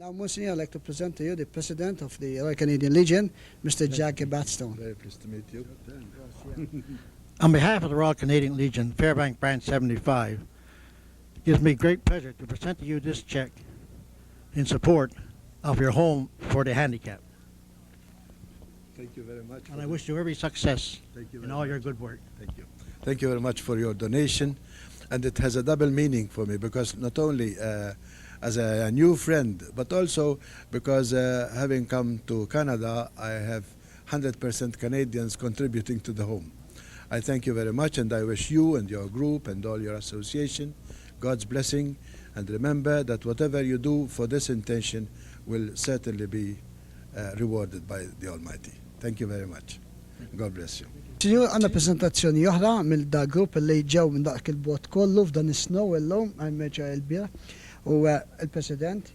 Now, Monsignor, I'd like to present to you the President of the Royal Canadian Legion, Mr. Jack Batstone. Very pleased to meet you. On behalf of the Royal Canadian Legion, Fairbank Branch 75, it gives me great pleasure to present to you this check in support of your home for the handicapped. Thank you very much. And I wish you every success Thank you in very all your much. good work. Thank you. Thank you very much for your donation. And it has a double meaning for me because not only as a new friend, but also because having come to Canada, I have 100% Canadians contributing to the home. I thank you very much, and I wish you and your group and all your association God's blessing. And remember that whatever you do for this intention will certainly be rewarded by the Almighty. Thank you very much. God bless you. Signor, għanna prezentazzjoni oħra mill-da grupp li ġew minn dak il-bot kollu f'dan is-snow illum għal-meċa il-bira u il-President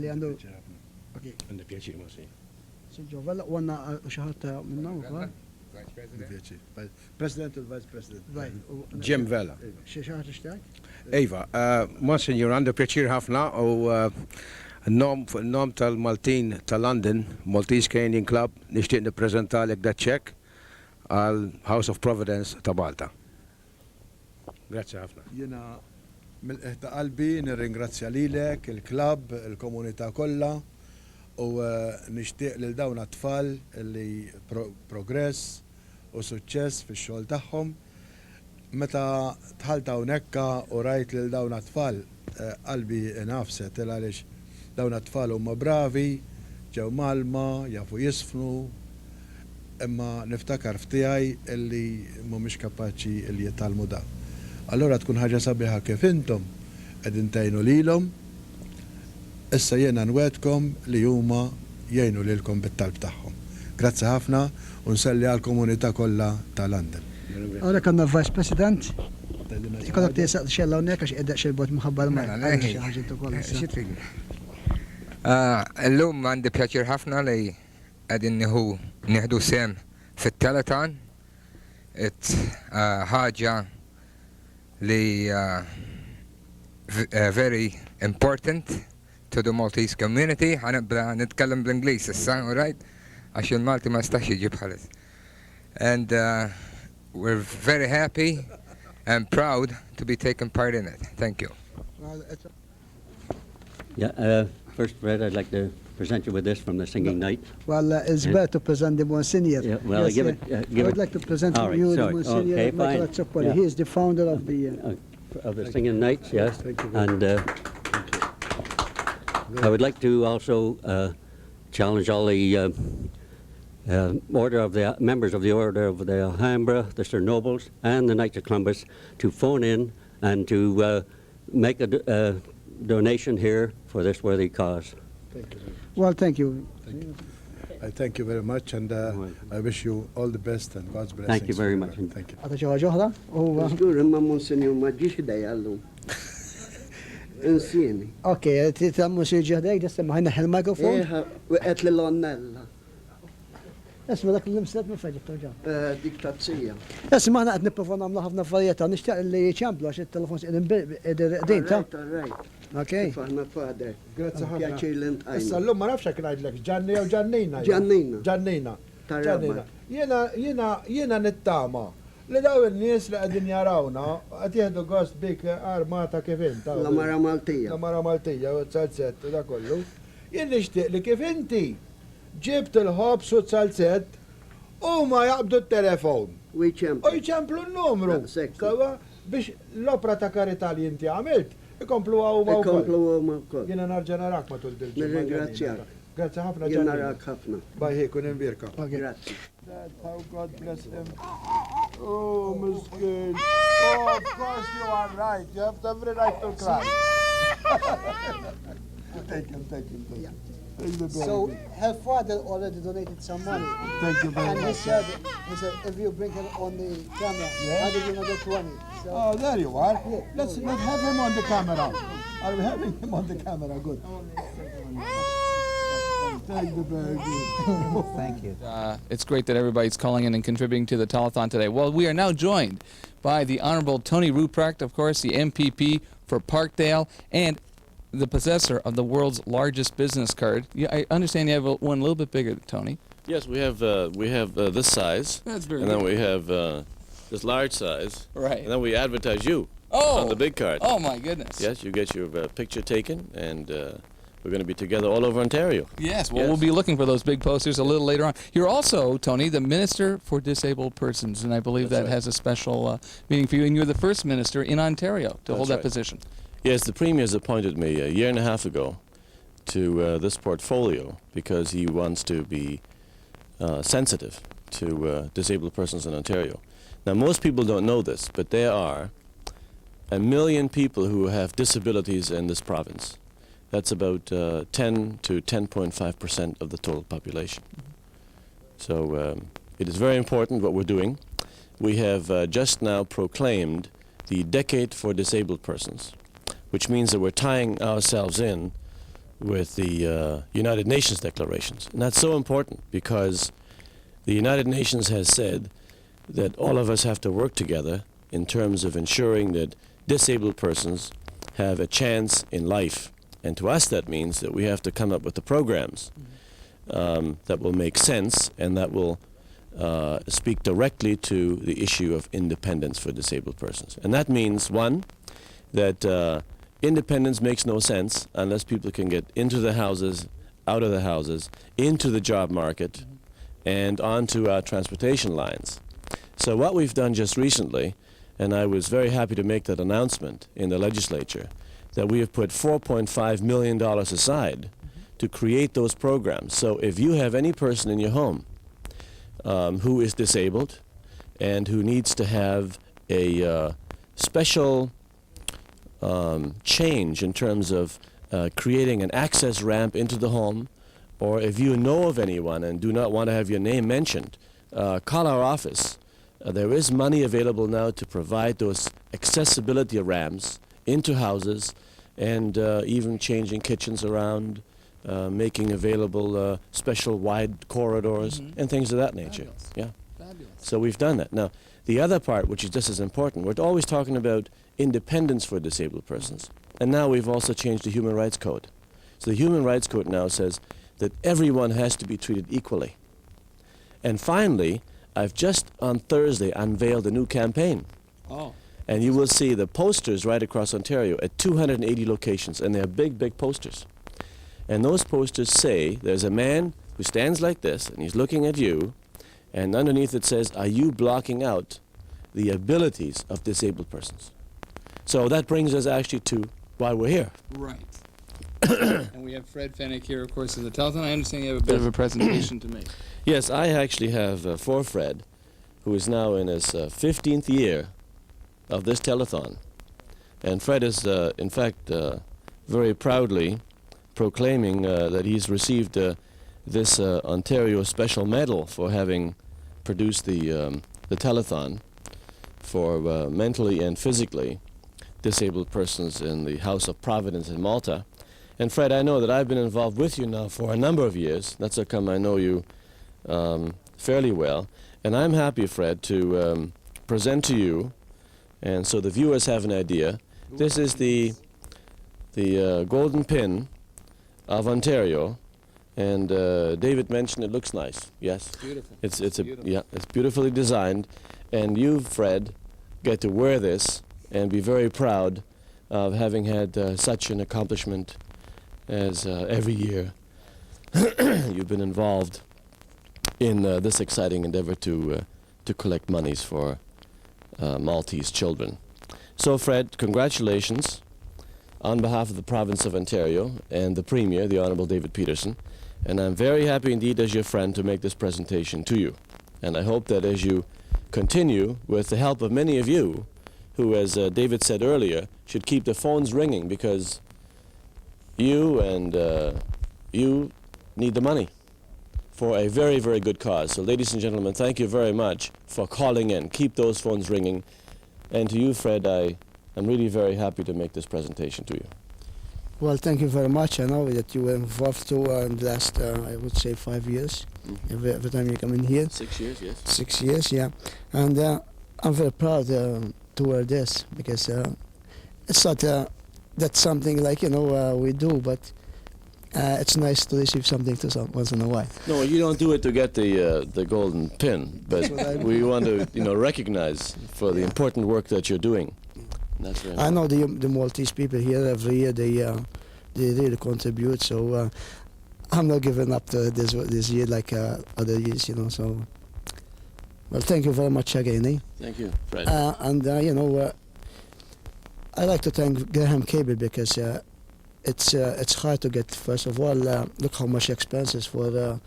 li għandu. Għandu pjaċir ma si. Signor, vella u għanna xaħat minna u għal. President u Vice President. Jim Vella. Xaħat ixtaq? Eva, Monsignor, għandu pjaċir ħafna u n-nom tal-Maltin tal-London, Maltese Canadian Club, nishtiq niprezentalek da ċek għal House of Providence ta' Malta. Grazie ħafna. Jena mill-eħta qalbi nirringrazzja lilek, il-klab, il-komunità kollha u nixtieq lil dawn tfal li progress u suċċess fix-xogħol tagħhom. Meta tħalt hawnhekk u rajt lil dawn tfal qalbi nafset għaliex dawn tfal huma bravi, ġew malma, jafu jisfnu, imma niftakar f'tiegħi illi mhumiex kapaċi li jitalmu da. Allora tkun ħaġa sabiħa kif intom qegħdin tgħinu lilhom, issa jiena nwedkom li huma jgħinu lilkom bit-talb tagħhom. Grazzi ħafna u nselli għall-komunità kollha ta' London. Ora kanna Vice President. Ikollok tisaq xella hawnhekk għax qiegħda xelbot mħabbar ma. Illum għandi pjaċir ħafna li għadin nieħdu sem fit-Telethon. Ħaġa li very important to the Maltese community. Ħanibda nitkellem bl-Ingliż issa, all right? Għax il-Malti ma stax jiġib ħalis. And we're very happy and proud to be taking part in it. Thank you. Yeah, first, Fred, I'd like to present you with this from the singing night. Well, it's better to present the Monsignor. Yeah, well, yes, give it. I would like to present All to right, you the sorry. Monsignor Okay, fine. Azzopardi. Yeah. He is the founder of the. Of the singing nights, yes. And I would like to also challenge all the order of the members of the Order of the Alhambra, the Sir Nobles, and the Knights of Columbus to phone in and to make a donation here for this worthy cause. Thank you. Well, thank you. Thank you. I thank you very much, and I wish you all the best and God's blessings. Thank you very much. Thank you. Għata ċaħġa ġoħra? Skur, imma Monsignor ma ġiex dejjallu. Insieni. Ok, tita Monsignor ġiħdejk, dessa maħina il-mikrofon. Waqet li l-onnella. Esma dak l-imslet ma feġib toġa. Diktazzija. Esma maħna għed niprofa namlu ħafna affarijiet, nixtieq li ċemplu għax il-telefon id-din ta' Right. ok. Faħna fader. Grazzi ħafna. Pjaċir l-intqajna. Issa l-lum ma nafx jekk ngħidlek ġanni jew ġannina. Ġannina. Ġannina. Tarabba. Jiena nittama li daw il-nies li qegħdin jarawna qed jieħdu gost bik armata kif inta. La Mara Maltija. La Mara Maltija u t-salzett u da kollu. Jien nixtieq li kif inti ġibt il-ħobs u t-salzett u ma jaqbdu t-telefon. U jċemplu n-numru. Sawa biex l-opra ta' karità li inti għamilt ikomplu għaw ma' Ikomplu ma' wkoll. Jiena narġa narak ma' tul dil-ġimgħa. Nirringrazzjak. Grazzi ħafna Jien ġannina. narak ħafna. Bye, kun imbirka. Grazzi. How God bless him. Oh, miskin. Oh, of course you are right. You have every right to cry. Thank him. So her father already donated some money. Thank you very And he much. said, if you bring him on the camera, Yeah. I'll give you another 20. So, Oh, there you are. Let's have him on the camera. Are we having him on the camera? Good. Thank you very good. Thank you. It's great that everybody's calling in and contributing to the telethon today. Well, we are now joined by the Honorable Tony Ruprecht, of course, the MPP for Parkdale, and the possessor of the world's largest business card. I understand you have one a little bit bigger, Tony. Yes, we have this size, That's very and then good. we have this large size, Right. and then we advertise you Oh, on the big card. Oh my goodness. Yes, you get your picture taken, and we're going to be together all over Ontario. Yes, well, Yes. we'll be looking for those big posters a little later on. You're also, Tony, the Minister for Disabled Persons, and I believe That's that right. has a special meaning for you, and you're the first minister in Ontario to hold That's that right. position. Yes, the Premier has appointed me a year and a half ago to this portfolio because he wants to be sensitive to disabled persons in Ontario. Now, most people don't know this, but there are 1 million people who have disabilities in this province. That's about 10 to 10.5% of the total population. So it is very important what we're doing. We have just now proclaimed the Decade for Disabled Persons, which means that we're tying ourselves in with the United Nations declarations. And that's so important because the United Nations has said that all of us have to work together in terms of ensuring that disabled persons have a chance in life. And to us that means that we have to come up with the programs that will make sense and that will speak directly to the issue of independence for disabled persons. And that means, one, that independence makes no sense unless people can get into the houses, out of the houses, into the job market, and onto our transportation lines. So what we've done just recently, and I was very happy to make that announcement in the legislature, that we have put $4.5 million aside to create those programs. So if you have any person in your home who is disabled and who needs to have a special change in terms of creating an access ramp into the home, or if you know of anyone and do not want to have your name mentioned, call our office. There is money available now to provide those accessibility ramps into houses and even changing kitchens around, making available special wide corridors and things of that nature. Fabulous. Yeah. Fabulous. So we've done that. Now, the other part, which is just as important, we're always talking about independence for disabled persons. And now we've also changed the Human Rights Code. So the Human Rights Code now says that everyone has to be treated equally. And finally, I've just on Thursday unveiled a new campaign. Oh. And you will see the posters right across Ontario at 280 locations, and they're big, big posters. And those posters say there's a man who stands like this, and he's looking at you, and underneath it says, are you blocking out the abilities of disabled persons? So that brings us actually to why we're here. Right. And we have Fred Fenech here, of course, in the Telethon. I understand you have a bit of a presentation to make. Yes, I actually have for Fred, who is now in his 15th year of this telethon. And Fred is, in fact, very proudly proclaiming that he's received this Ontario Special Medal for having produced the telethon for mentally and physically disabled persons in the House of Providence in Malta. And Fred, I know that I've been involved with you now for a number of years. That's how come I know you fairly well. And I'm happy, Fred, to present to you, and so the viewers have an idea. This is the golden pin of Ontario, and David mentioned it looks nice. Yes, Beautiful. it's Beautiful. yeah, it's beautifully designed, and you, Fred, get to wear this and be very proud of having had such an accomplishment as every year you've been involved in this exciting endeavor to collect monies for Maltese children. So, Fred, congratulations on behalf of the province of Ontario and the Premier, the Honourable David Peterson, and I'm very happy indeed as your friend to make this presentation to you. And I hope that as you continue with the help of many of you, who, as David said earlier, should keep the phones ringing because you and you need the money for a very, very good cause. So, ladies and gentlemen, thank you very much for calling in. Keep those phones ringing. And to you, Fred, I'm really very happy to make this presentation to you. Well, thank you very much. I know that you were involved too in the last, I would say, 5 years. Every time you come in here. 6 years, yes. 6 years, yeah. And I'm very proud to wear this because it's not that's something like, we do, but it's nice to receive something once in a while. No, you don't do it to get the golden pin, but That's what I we want to, recognize for the important work that you're doing. That's very I important. know the Maltese people here every year, they really contribute, so I'm not giving up this year like other years, so. Well, thank you very much again, eh? Thank you, Fred. And I like to thank Graham Cable because it's hard to get. First of all, look how much expenses for the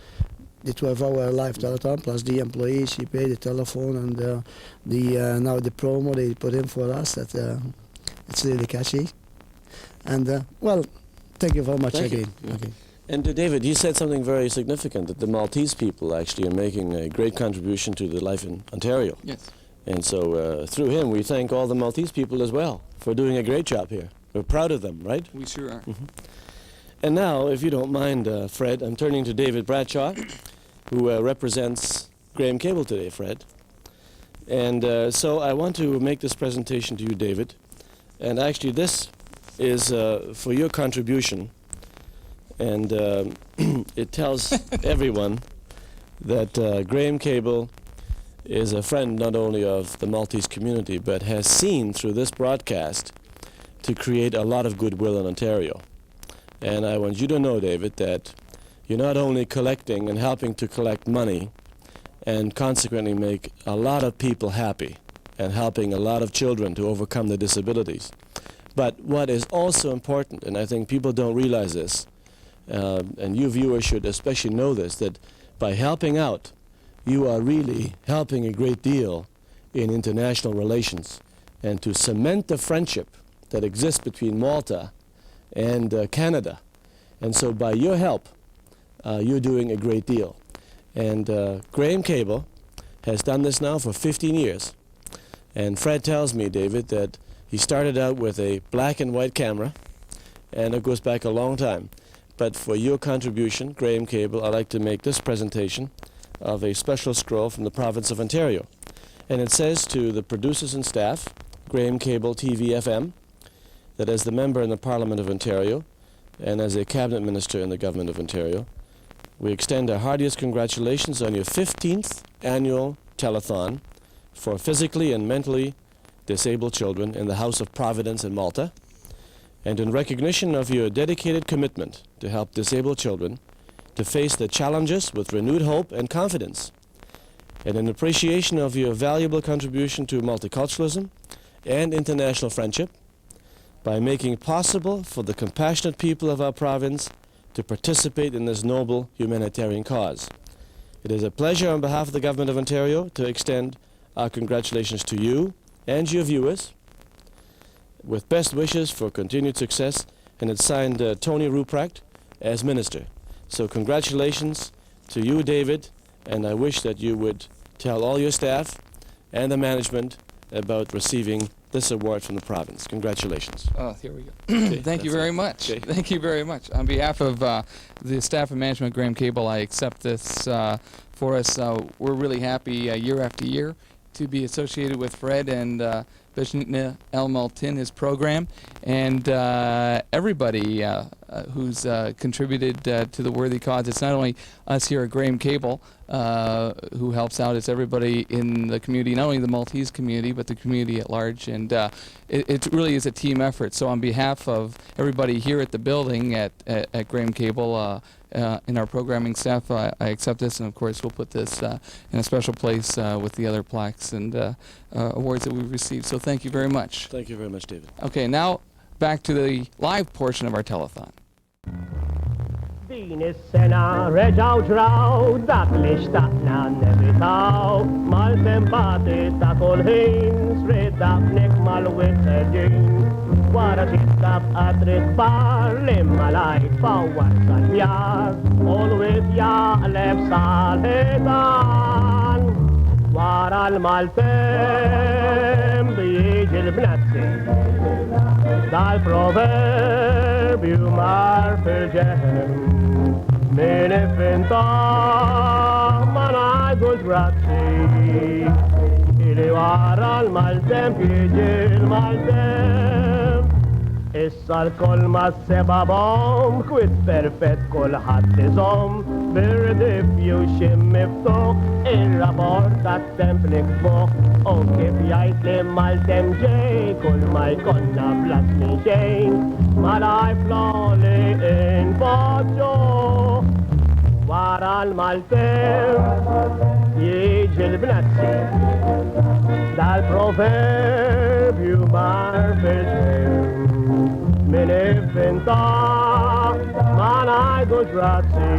12-hour live telethon plus the employees. He paid the telephone and now the promo they put in for us. That it's really catchy. And well, thank you very much Thank you. again. Yeah. Okay. And David, you said something very significant, that the Maltese people actually are making a great contribution to the life in Ontario. Yes. And so through him, we thank all the Maltese people as well for doing a great job here. We're proud of them, right? We sure are. And now, if you don't mind, Fred, I'm turning to David Bradshaw, who represents Graham Cable today, Fred. And so I want to make this presentation to you, David. And actually, this is for your contribution. And it tells everyone that Graham Cable is a friend not only of the Maltese community, but has seen through this broadcast to create a lot of goodwill in Ontario. And I want you to know, David, that you're not only collecting and helping to collect money and consequently make a lot of people happy and helping a lot of children to overcome their disabilities, but what is also important, and I think people don't realize this, and you viewers should especially know this, that by helping out, you are really helping a great deal in international relations and to cement the friendship that exists between Malta and Canada. And so by your help, you're doing a great deal. And Graham Cable has done this now for 15 years. And Fred tells me, David, that he started out with a black and white camera, and it goes back a long time. But for your contribution, Graham Cable, I'd like to make this presentation of a special scroll from the province of Ontario. And it says to the producers and staff, Graham Cable TV FM, that as the member in the Parliament of Ontario and as a cabinet minister in the government of Ontario, we extend our heartiest congratulations on your 15th annual telethon for physically and mentally disabled children in the House of Providence in Malta. And in recognition of your dedicated commitment to help disabled children to face the challenges with renewed hope and confidence, and in appreciation of your valuable contribution to multiculturalism and international friendship, by making it possible for the compassionate people of our province to participate in this noble humanitarian cause. It is a pleasure on behalf of the Government of Ontario to extend our congratulations to you and your viewers, with best wishes for continued success, and it's signed Tony Ruprecht as Minister. So congratulations to you, David, and I wish that you would tell all your staff and the management about receiving this award from the province. Congratulations. Oh, here we go. Okay, Thank you that's very it. much. Okay. Thank you very much. On behalf of the staff and management of Graham Cable, I accept this for us. We're really happy year after year to be associated with Fred and Bishna El Maltin, his program, and everybody who's contributed to the worthy cause. It's not only us here at Graham Cable who helps out, it's everybody in the community, not only the Maltese community, but the community at large, and it really is a team effort. So on behalf of everybody here at the building at Graham Cable, in our programming staff, I accept this, and of course we'll put this in a special place with the other plaques and awards that we've received. So thank you very much. Thank you very much, David. Okay, now back to the live portion of our telethon. Din is-sena reġaw ġraw dak li xtaqna nevitaw mal-tempati ta' kull ħin sridaqnek mal-witedin wara ġistab qatrit bar l-imma lajt fawwar sanjar u l-wit jaqleb sal-ħitan wara l-maltem bieġi l-bnazzi dal-proverbju mar fil-ġehem min ifinta ma ngħidux grazzi ili wara l-maltem jiġi l-maltem Issa l-koll ma s-sebabom, kwit perfett kullħat iżom, bir-rifju xim miftuħ, il-rapport tat-temp nikbuħ, u kif jajt li mal-tem ġej, kull ma jkonna blas minn xejn, ma lajfla li infaċċu, wara l-maltem, jiġi l-bnazzi, dal-proverbju marfeġ min inventa ma najdu grazzi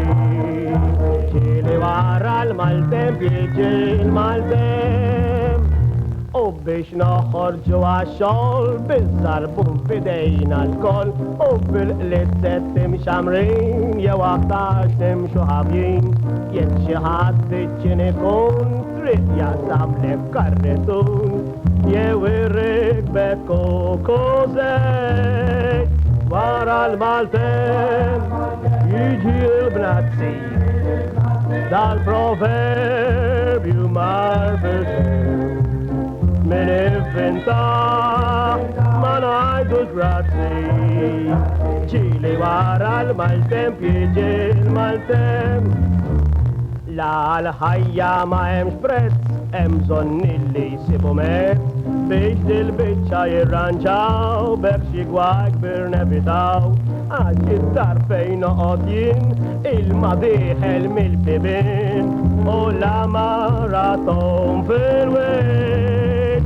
ċili wara l-maltem jiġi l-maltem u biex noħorġu għaxol bil-sarbun fidejna l-koll u bil-qlitzet timxamrin jew aktax timxu ħabjin jekk xi ħadd iċċin ikun triq jasamlek karretun jew irrikbek kukużej wara l-maltem jiġi l-bnazzi dal-proverbju marfeġ min inventa ma najdu grazzi ċili wara l-maltem jiġi l-maltem la l-ħajja ma hemmx prezz hemm bżonn illi jsibu mezz biex dil-biċċa jirranġaw bekk xi gwaj kbir nevitaw għax id-dar fejn noqgħod jien il-ma dieħel mill-bibien u la maraton fil-wiċċ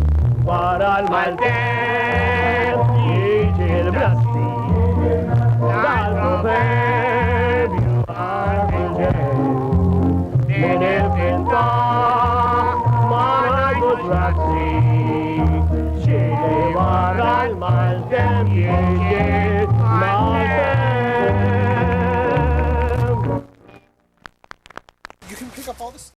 wara l-maltem jiġi l-blasti dal-proverbju għal-ġen min il-finta ma najdu grazzi ċili wara l-maltem jiġi l-maltem. You can pick up all this.